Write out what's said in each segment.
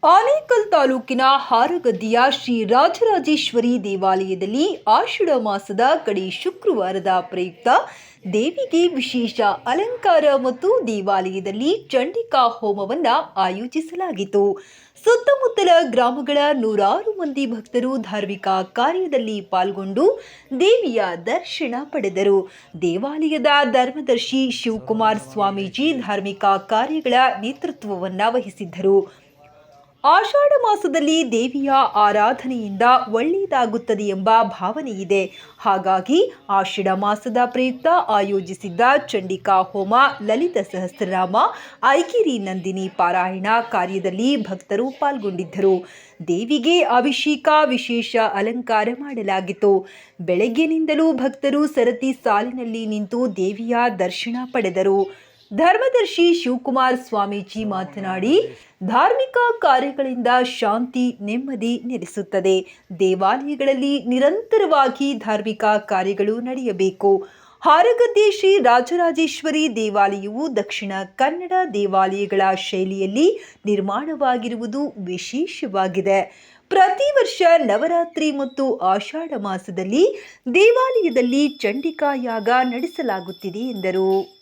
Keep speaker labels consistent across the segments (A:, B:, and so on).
A: ಆನೇಕಲ್ ತಾಲೂಕಿನ ಹಾರಗದ್ದಿಯ ಶ್ರೀ ರಾಜರಾಜೇಶ್ವರಿ ದೇವಾಲಯದಲ್ಲಿ ಆಷಾಢ ಮಾಸದ ಕಡೆ ಶುಕ್ರವಾರದ ಪ್ರಯುಕ್ತ ದೇವಿಗೆ ವಿಶೇಷ ಅಲಂಕಾರ ಮತ್ತು ದೇವಾಲಯದಲ್ಲಿ ಚಂಡಿಕಾ ಹೋಮವನ್ನು ಆಯೋಜಿಸಲಾಗಿತ್ತು. ಸುತ್ತಮುತ್ತಲ ಗ್ರಾಮಗಳ ನೂರಾರು ಮಂದಿ ಭಕ್ತರು ಧಾರ್ಮಿಕ ಕಾರ್ಯದಲ್ಲಿ ಪಾಲ್ಗೊಂಡು ದೇವಿಯ ದರ್ಶನ ಪಡೆದರು. ದೇವಾಲಯದ ಧರ್ಮದರ್ಶಿ ಶಿವಕುಮಾರ್ ಸ್ವಾಮೀಜಿ ಧಾರ್ಮಿಕ ಕಾರ್ಯಗಳ ನೇತೃತ್ವವನ್ನು ವಹಿಸಿದ್ದರು. ಆಷಾಢ ಮಾಸದಲ್ಲಿ ದೇವಿಯ ಆರಾಧನೆಯಿಂದ ಒಳ್ಳೆಯದಾಗುತ್ತದೆ ಎಂಬ ಭಾವನೆ ಇದೆ. ಹಾಗಾಗಿ ಆಷಾಢ ಮಾಸದ ಪ್ರಯುಕ್ತ ಆಯೋಜಿಸಿದ್ದ ಚಂಡಿಕಾ ಹೋಮ, ಲಲಿತ ಸಹಸ್ರನಾಮ, ಐಗಿರಿ ನಂದಿನಿ ಪಾರಾಯಣ ಕಾರ್ಯದಲ್ಲಿ ಭಕ್ತರು ಪಾಲ್ಗೊಂಡಿದ್ದರು. ದೇವಿಗೆ ಅಭಿಷೇಕ, ವಿಶೇಷ ಅಲಂಕಾರ ಮಾಡಲಾಗಿತ್ತು. ಬೆಳಗ್ಗಿನಿಂದಲೂ ಭಕ್ತರು ಸರತಿ ಸಾಲಿನಲ್ಲಿ ನಿಂತು ದೇವಿಯ ದರ್ಶನ ಪಡೆದರು. ಧರ್ಮದರ್ಶಿ ಶಿವಕುಮಾರ್ ಸ್ವಾಮೀಜಿ ಮಾತನಾಡಿ, ಧಾರ್ಮಿಕ ಕಾರ್ಯಗಳಿಂದ ಶಾಂತಿ, ನೆಮ್ಮದಿ ನೆಲೆಸುತ್ತದೆ. ದೇವಾಲಯಗಳಲ್ಲಿ ನಿರಂತರವಾಗಿ ಧಾರ್ಮಿಕ ಕಾರ್ಯಗಳು ನಡೆಯಬೇಕು. ಹಾರಗದ್ದೆ ಶ್ರೀ ರಾಜರಾಜೇಶ್ವರಿ ದೇವಾಲಯವು ದಕ್ಷಿಣ ಕನ್ನಡ ದೇವಾಲಯಗಳ ಶೈಲಿಯಲ್ಲಿ ನಿರ್ಮಾಣವಾಗಿರುವುದು ವಿಶೇಷವಾಗಿದೆ. ಪ್ರತಿ ವರ್ಷ ನವರಾತ್ರಿ ಮತ್ತು ಆಷಾಢ ಮಾಸದಲ್ಲಿ ದೇವಾಲಯದಲ್ಲಿ ಚಂಡಿಕಾ ಯಾಗ ನಡೆಸಲಾಗುತ್ತಿದೆ ಎಂದರು.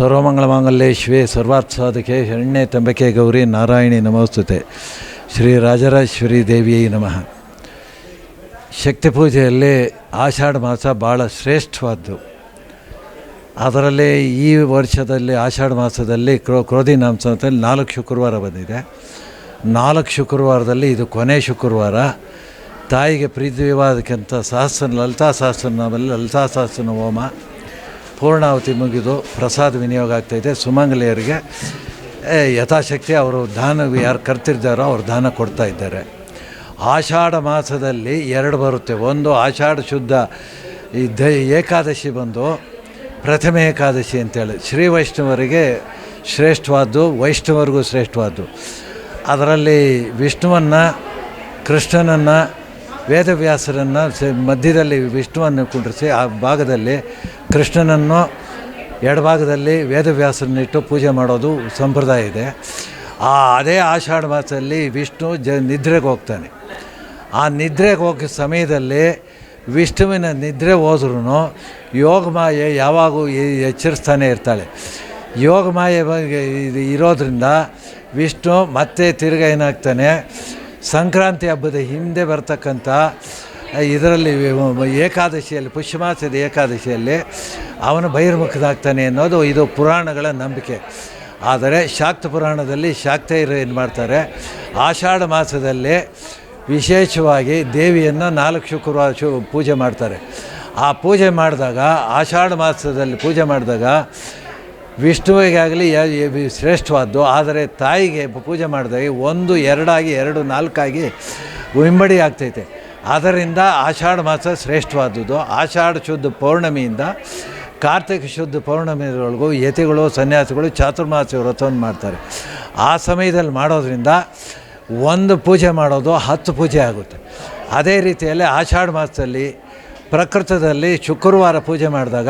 B: ಸರ್ವಮಂಗಳಮಾಂಗಲ್ಯೆ ಶಿವೆ ಸರ್ವಾರ್ಥ ಸಾಧಕೆ ಶರಣ್ಯೆ ತ್ರ್ಯಂಬಕೆ ಗೌರಿ ನಾರಾಯಣಿ ನಮೋಸ್ತುತೆ. ಶ್ರೀ ರಾಜರಾಜೇಶ್ವರಿ ದೇವಿಯೇ ನಮಃ. ಶಕ್ತಿ ಪೂಜೆಯಲ್ಲಿ ಆಷಾಢ ಮಾಸ ಭಾಳ ಶ್ರೇಷ್ಠವಾದ್ದು. ಅದರಲ್ಲಿ ಈ ವರ್ಷದಲ್ಲಿ ಆಷಾಢ ಮಾಸದಲ್ಲಿ ಕ್ರೋಧಿ ನಾಮ ಸಂವತ್ಸರದಲ್ಲಿ 4 ಶುಕ್ರವಾರ ಬಂದಿದೆ. 4 ಶುಕ್ರವಾರದಲ್ಲಿ ಇದು ಕೊನೆ ಶುಕ್ರವಾರ. ತಾಯಿಗೆ ಪ್ರೀತಿವಾದಕ್ಕಿಂತ ಲಲಿತಾ ಸಹಸ್ರನಾಮದಲ್ಲಿ ಲಲಿತಾ ಸಹಸ್ರನ ಹೋಮ ಪೂರ್ಣಾವತಿ ಮುಗಿದು ಪ್ರಸಾದ ವಿನಿಯೋಗ ಆಗ್ತಾಯಿದೆ. ಸುಮಂಗಲಿಯರಿಗೆ ಯಥಾಶಕ್ತಿ ಅವರು ದಾನ ಯಾರು ಕರ್ತಿದ್ದಾರೋ ಅವ್ರು ದಾನ ಕೊಡ್ತಾ ಇದ್ದಾರೆ. ಆಷಾಢ ಮಾಸದಲ್ಲಿ 2 ಬರುತ್ತೆ. ಒಂದು ಆಷಾಢ ಶುದ್ಧ ಏಕಾದಶಿ ಬಂದು ಪ್ರಥಮ ಏಕಾದಶಿ ಅಂತೇಳಿ ಶ್ರೀ ವೈಷ್ಣವರಿಗೆ ಶ್ರೇಷ್ಠವಾದ್ದು, ವೈಷ್ಣವರಿಗೂ ಶ್ರೇಷ್ಠವಾದ್ದು. ಅದರಲ್ಲಿ ವಿಷ್ಣುವನ್ನು, ಕೃಷ್ಣನನ್ನು, ವೇದವ್ಯಾಸರನ್ನು ಮಧ್ಯದಲ್ಲಿ ವಿಷ್ಣುವನ್ನು ಕುಂಡ್ರಿಸಿ ಆ ಭಾಗದಲ್ಲಿ ಕೃಷ್ಣನನ್ನು, ಎಡಭಾಗದಲ್ಲಿ ವೇದವ್ಯಾಸರನ್ನಿಟ್ಟು ಪೂಜೆ ಮಾಡೋದು ಸಂಪ್ರದಾಯ ಇದೆ. ಅದೇ ಆಷಾಢ ಮಾಸದಲ್ಲಿ ವಿಷ್ಣು ನಿದ್ರೆಗೆ ಹೋಗ್ತಾನೆ. ಆ ನಿದ್ರೆಗೆ ಹೋಗೋ ಸಮಯದಲ್ಲಿ ವಿಷ್ಣುವಿನ ನಿದ್ರೆ ಹೋದ್ರೂ ಯೋಗಮಾಯೆ ಯಾವಾಗೂ ಎಚ್ಚರಿಸ್ತಾನೆ ಇರ್ತಾಳೆ. ಯೋಗಮಾಯೆ ಇರೋದರಿಂದ ವಿಷ್ಣು ಮತ್ತೆ ತಿರ್ಗ ಏನಾಗ್ತಾನೆ, ಸಂಕ್ರಾಂತಿ ಹಬ್ಬದ ಹಿಂದೆ ಬರ್ತಕ್ಕಂಥ ಇದರಲ್ಲಿ ಏಕಾದಶಿಯಲ್ಲಿ, ಪುಷ್ಯಮಾಸದ ಏಕಾದಶಿಯಲ್ಲಿ ಅವನು ಬಹಿರ್ಮುಖನಾಗ್ತಾನೆ ಅನ್ನೋದು ಇದು ಪುರಾಣಗಳ ನಂಬಿಕೆ. ಆದರೆ ಶಾಕ್ತ ಪುರಾಣದಲ್ಲಿ ಶಾಕ್ತೇಯರು ಏನು ಮಾಡ್ತಾರೆ, ಆಷಾಢ ಮಾಸದಲ್ಲಿ ವಿಶೇಷವಾಗಿ ದೇವಿಯನ್ನು 4 ಶುಕ್ರವಾರ ಪೂಜೆ ಮಾಡ್ತಾರೆ. ಆ ಪೂಜೆ ಮಾಡಿದಾಗ, ಆಷಾಢ ಮಾಸದಲ್ಲಿ ಪೂಜೆ ಮಾಡಿದಾಗ ವಿಷ್ಣುವಿಗಾಗಲಿ ಶ್ರೇಷ್ಠವಾದ್ದು. ಆದರೆ ತಾಯಿಗೆ ಪೂಜೆ ಮಾಡಿದಾಗ 1 2 ಆಗಿ 2 4 ಆಗಿ ಇಮ್ಮಡಿ ಆಗ್ತೈತೆ. ಆದ್ದರಿಂದ ಆಷಾಢ ಮಾಸ ಶ್ರೇಷ್ಠವಾದದ್ದು. ಆಷಾಢ ಶುದ್ಧ ಪೌರ್ಣಮಿಯಿಂದ ಕಾರ್ತಿಕ ಶುದ್ಧ ಪೌರ್ಣಮಿವರೆಗೂ ಯತಿಗಳು, ಸನ್ಯಾಸಿಗಳು ಚಾತುರ್ಮಾಸ ವ್ರತವನ್ನು ಮಾಡ್ತಾರೆ. ಆ ಸಮಯದಲ್ಲಿ ಮಾಡೋದ್ರಿಂದ 1 ಪೂಜೆ ಮಾಡೋದು 10 ಪೂಜೆ ಆಗುತ್ತೆ. ಅದೇ ರೀತಿಯಲ್ಲಿ ಆಷಾಢ ಮಾಸದಲ್ಲಿ ಪ್ರಕೃತದಲ್ಲಿ ಶುಕ್ರವಾರ ಪೂಜೆ ಮಾಡಿದಾಗ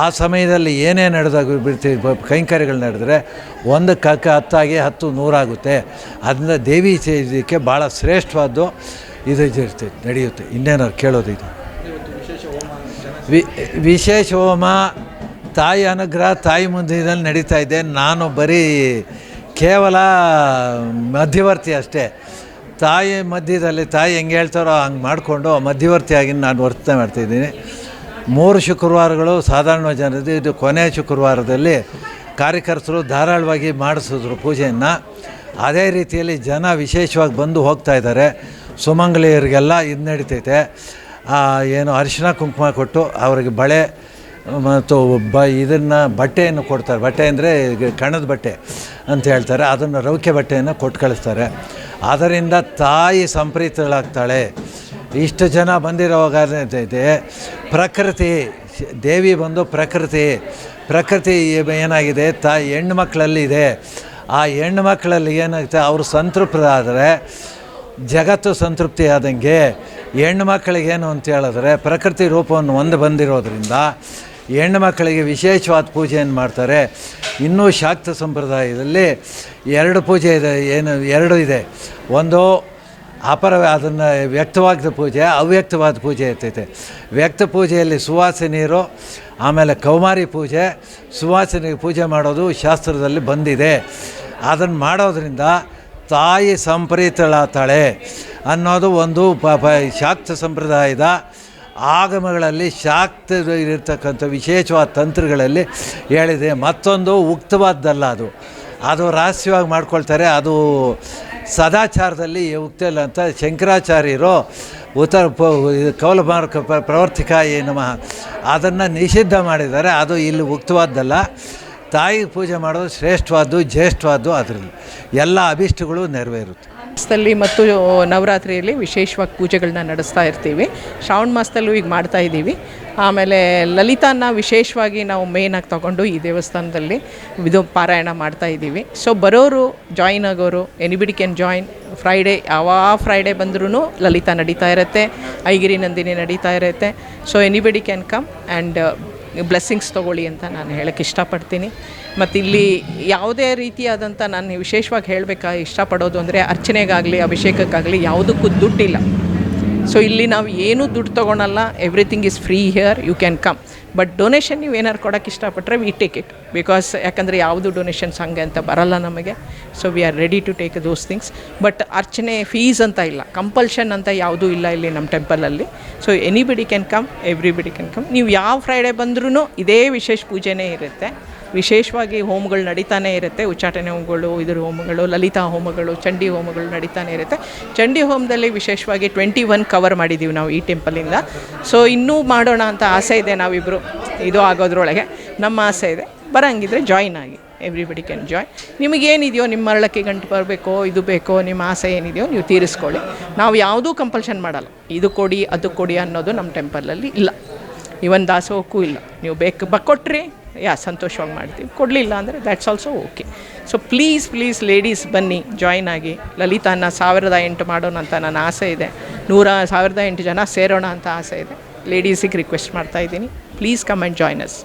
B: ಆ ಸಮಯದಲ್ಲಿ ಏನೇ ನಡೆದಾಗ ಕೈಂಕರ್ಯಗಳು ನಡೆದರೆ 1 10 ಆಗಿ 10 100 ಆಗುತ್ತೆ. ಅದರಿಂದ ದೇವಿ ಇದಕ್ಕೆ ಭಾಳ ಶ್ರೇಷ್ಠವಾದ್ದು ಇದು ನಡೆಯುತ್ತೆ. ಇನ್ನೇನಾದ್ರು ಕೇಳೋದಿದೆ. ವಿಶೇಷ ಹೋಮ ತಾಯಿ ಅನುಗ್ರಹ ತಾಯಿ ಮುಂದಿನಲ್ಲಿ ನಡೀತಾ ಇದೆ. ನಾನು ಬರೀ ಕೇವಲ ಮಧ್ಯವರ್ತಿ ಅಷ್ಟೇ. ತಾಯಿ ಮಧ್ಯದಲ್ಲಿ ತಾಯಿ ಹೆಂಗೆ ಹೇಳ್ತಾರೋ ಹಂಗೆ ಮಾಡಿಕೊಂಡು ಮಧ್ಯವರ್ತಿಯಾಗಿ ನಾನು ವರ್ತನೆ ಮಾಡ್ತಾಯಿದ್ದೀನಿ. 3 ಶುಕ್ರವಾರಗಳು ಸಾಧಾರಣ ಜನರು, ಇದು ಕೊನೆಯ ಶುಕ್ರವಾರದಲ್ಲಿ ಕಾರ್ಯಕರ್ತರು ಧಾರಾಳವಾಗಿ ಮಾಡಿಸಿದ್ರು ಪೂಜೆಯನ್ನು. ಅದೇ ರೀತಿಯಲ್ಲಿ ಜನ ವಿಶೇಷವಾಗಿ ಬಂದು ಹೋಗ್ತಾ ಇದ್ದಾರೆ. ಸುಮಂಗಲಿಯರಿಗೆಲ್ಲ ಇದು ನಡೀತೈತೆ. ಏನು ಅರಿಶಿನ ಕುಂಕುಮ ಕೊಟ್ಟು ಅವರಿಗೆ ಬಳೆ ಮತ್ತು ಇದನ್ನು ಬಟ್ಟೆಯನ್ನು ಕೊಡ್ತಾರೆ. ಬಟ್ಟೆ ಅಂದರೆ ಕಣದ ಬಟ್ಟೆ ಅಂತ ಹೇಳ್ತಾರೆ. ಅದನ್ನು ರವಿಕೆ ಬಟ್ಟೆಯನ್ನು ಕೊಟ್ಟು ಕಳಿಸ್ತಾರೆ. ಅದರಿಂದ ತಾಯಿ ಸಂಪ್ರೀತಳಾಗ್ತಾಳೆ. ಇಷ್ಟು ಜನ ಬಂದಿರೋವಾಗ ಇದೆ ಪ್ರಕೃತಿ ದೇವಿ ಬಂದು ಪ್ರಕೃತಿ ಏನಾಗಿದೆ, ತಾಯಿ ಹೆಣ್ಣು ಮಕ್ಕಳಲ್ಲಿದೆ. ಆ ಹೆಣ್ಣು ಮಕ್ಕಳಲ್ಲಿ ಏನಾಗುತ್ತೆ, ಅವರು ಸಂತೃಪ್ತರಾದರೆ ಜಗತ್ತು ಸಂತೃಪ್ತಿ ಆದಂಗೆ. ಹೆಣ್ಣು ಮಕ್ಕಳಿಗೇನು ಅಂತ ಹೇಳಿದ್ರೆ ಪ್ರಕೃತಿ ರೂಪವನ್ನು ಬಂದಿರೋದ್ರಿಂದ ಹೆಣ್ಣು ಮಕ್ಕಳಿಗೆ ವಿಶೇಷವಾದ ಪೂಜೆಯನ್ನು ಮಾಡ್ತಾರೆ. ಇನ್ನೂ ಶಾಕ್ತ ಸಂಪ್ರದಾಯದಲ್ಲಿ 2 ಪೂಜೆ ಇದೆ. ಏನು 2 ಇದೆ. ಒಂದು ಅದನ್ನು ವ್ಯಕ್ತವಾದ ಪೂಜೆ, ಅವ್ಯಕ್ತವಾದ ಪೂಜೆ ಇರ್ತೈತೆ. ವ್ಯಕ್ತ ಪೂಜೆಯಲ್ಲಿ ಸುವಾಸಿನಿಯರು, ಆಮೇಲೆ ಕೌಮಾರಿ ಪೂಜೆ, ಸುವಾಸಿನಿಗೆ ಪೂಜೆ ಮಾಡೋದು ಶಾಸ್ತ್ರದಲ್ಲಿ ಬಂದಿದೆ. ಅದನ್ನು ಮಾಡೋದ್ರಿಂದ ತಾಯಿ ಸಂಪ್ರೀತಳಾತಾಳೆ ಅನ್ನೋದು ಒಂದು ಶಾಕ್ತ ಸಂಪ್ರದಾಯದ ಆಗಮಗಳಲ್ಲಿ ಶಾಕ್ತ ಇರ್ತಕ್ಕಂಥ ವಿಶೇಷವಾದ ತಂತ್ರಗಳಲ್ಲಿ ಹೇಳಿದೆ. ಮತ್ತೊಂದು ಉಕ್ತವಾದ್ದಲ್ಲ, ಅದು ರಹಸ್ಯವಾಗಿ ಮಾಡ್ಕೊಳ್ತಾರೆ. ಅದು ಸದಾಚಾರದಲ್ಲಿ ಉಕ್ತ ಇಲ್ಲ ಅಂತ ಶಂಕರಾಚಾರ್ಯರು ಕೌಲಮಾರ್ಗ ಪ್ರವರ್ತಿಕ ನಮಃ ಅದನ್ನು ನಿಷಿದ್ಧ ಮಾಡಿದ್ದಾರೆ. ಅದು ಇಲ್ಲಿ ಉಕ್ತವಾದ್ದಲ್ಲ. ತಾಯಿ ಪೂಜೆ ಮಾಡೋದು ಶ್ರೇಷ್ಠವಾದ್ದು, ಜ್ಯೇಷ್ಠವಾದ್ದು. ಅದರಲ್ಲಿ ಎಲ್ಲ ಅಭಿಷ್ಟಗಳು ನೆರವೇರುತ್ತೆ.
C: ಮಾಸದಲ್ಲಿ ಮತ್ತು ನವರಾತ್ರಿಯಲ್ಲಿ ವಿಶೇಷವಾಗಿ ಪೂಜೆಗಳನ್ನ ನಡೆಸ್ತಾ ಇರ್ತೀವಿ. ಶ್ರಾವಣ ಮಾಸದಲ್ಲೂ ಈಗ ಮಾಡ್ತಾ ಇದ್ದೀವಿ. ಆಮೇಲೆ ಲಲಿತಾನ ವಿಶೇಷವಾಗಿ ನಾವು ಮೇಯ್ನಾಗಿ ತೊಗೊಂಡು ಈ ದೇವಸ್ಥಾನದಲ್ಲಿ ಇದು ಪಾರಾಯಣ ಮಾಡ್ತಾ ಇದ್ದೀವಿ. ಸೊ ಬರೋರು, ಜಾಯಿನ್ ಆಗೋರು, ಎನಿಬಿಡಿ ಕ್ಯಾನ್ ಜಾಯಿನ್. ಫ್ರೈಡೇ ಯಾವ ಫ್ರೈಡೇ ಬಂದ್ರೂ ಲಲಿತಾ ನಡೀತಾ ಇರುತ್ತೆ, ಐಗಿರಿ ನಂದಿನಿ ನಡೀತಾ ಇರುತ್ತೆ. So anybody can come and blessings ತೊಗೊಳ್ಳಿ ಅಂತ ನಾನು ಹೇಳೋಕ್ಕೆ ಇಷ್ಟಪಡ್ತೀನಿ. ಮತ್ತು ಇಲ್ಲಿ ಯಾವುದೇ ರೀತಿಯಾದಂಥ ನಾನು ವಿಶೇಷವಾಗಿ ಇಷ್ಟಪಡೋದು ಅಂದರೆ ಅರ್ಚನೆಗಾಗಲಿ ಅಭಿಷೇಕಕ್ಕಾಗಲಿ ಯಾವುದಕ್ಕೂ ದುಡ್ಡಿಲ್ಲ. ಸೊ ಇಲ್ಲಿ ನಾವು ಏನೂ ದುಡ್ಡು ತೊಗೊಳಲ್ಲ. Everything is free here. You can come. But donation ನೀವು ಏನಾರು ಕೊಡೋಕ್ಕೆ ಇಷ್ಟಪಟ್ಟರೆ ವಿ ಟೇಕ್ ಇಟ್, ಬಿಕಾಸ್ ಯಾಕಂದರೆ ಯಾವುದು ಡೊನೇಷನ್ಸ್ ಹಂಗೆ ಅಂತ ಬರಲ್ಲ ನಮಗೆ. So we are ready to take those things. But ಅರ್ಚನೆ ಫೀಸ್ ಅಂತ ಇಲ್ಲ, ಕಂಪಲ್ಷನ್ ಅಂತ ಯಾವುದೂ ಇಲ್ಲ ಇಲ್ಲಿ ನಮ್ಮ ಟೆಂಪಲಲ್ಲಿ. So anybody can come, everybody can come. ನೀವು ಯಾವ ಫ್ರೈಡೇ ಬಂದ್ರೂ ಇದೇ ವಿಶೇಷ ಪೂಜೆನೇ ಇರುತ್ತೆ. ವಿಶೇಷವಾಗಿ ಹೋಮಗಳು ನಡೀತಾನೆ ಇರುತ್ತೆ, ಉಚ್ಚಾಟನೆ ಹೋಮಗಳು, ಇದ್ರ ಹೋಮಗಳು, ಲಲಿತಾ ಹೋಮಗಳು, ಚಂಡಿ ಹೋಮಗಳು ನಡೀತಾನೆ ಇರುತ್ತೆ. ಚಂಡಿ ಹೋಮದಲ್ಲಿ ವಿಶೇಷವಾಗಿ 21 ಕವರ್ ಮಾಡಿದ್ದೀವಿ ನಾವು ಈ ಟೆಂಪಲಿಂದ. ಸೊ ಇನ್ನೂ ಮಾಡೋಣ ಅಂತ ಆಸೆ ಇದೆ, ನಾವಿಬ್ಬರು ಇದು ಆಗೋದ್ರೊಳಗೆ ನಮ್ಮ ಆಸೆ ಇದೆ. ಬರೋಂಗಿದ್ರೆ ಜಾಯ್ನ್ ಆಗಿ, ಎವ್ರಿಬಡಿ ಕ್ಯಾನ್ ಜಾಯ್ನ್. ನಿಮಗೇನಿದೆಯೋ, ನಿಮ್ಮ ಮರಳಕ್ಕೆ ಗಂಟು ಬರಬೇಕೋ, ಇದು ಬೇಕೋ, ನಿಮ್ಮ ಆಸೆ ಏನಿದೆಯೋ ನೀವು ತೀರಿಸ್ಕೊಳ್ಳಿ. ನಾವು ಯಾವುದೂ ಕಂಪಲ್ಷನ್ ಮಾಡಲ್ಲ, ಇದು ಕೊಡಿ ಅದು ಕೊಡಿ ಅನ್ನೋದು ನಮ್ಮ ಟೆಂಪಲಲ್ಲಿ ಇಲ್ಲ. ಇವನ್ ದಾಸೋಹಕ್ಕೂ ಇಲ್ಲ. ನೀವು ಕೊಟ್ಟರೆ ಸಂತೋಷವಾಗಿ ಮಾಡ್ತೀವಿ, ಕೊಡಲಿಲ್ಲ ಅಂದರೆ that's also okay. So please ladies ಬನ್ನಿ, ಜಾಯ್ನ್ ಆಗಿ. ಲಲಿತಾನ 1008 ಮಾಡೋಣ ಅಂತ ನನ್ನ ಆಸೆ ಇದೆ. 1008 ಜನ ಸೇರೋಣ ಅಂತ ಆಸೆ ಇದೆ. ಲೇಡೀಸಿಗೆ ರಿಕ್ವೆಸ್ಟ್ ಮಾಡ್ತಾಯಿದ್ದೀನಿ, please come and join us.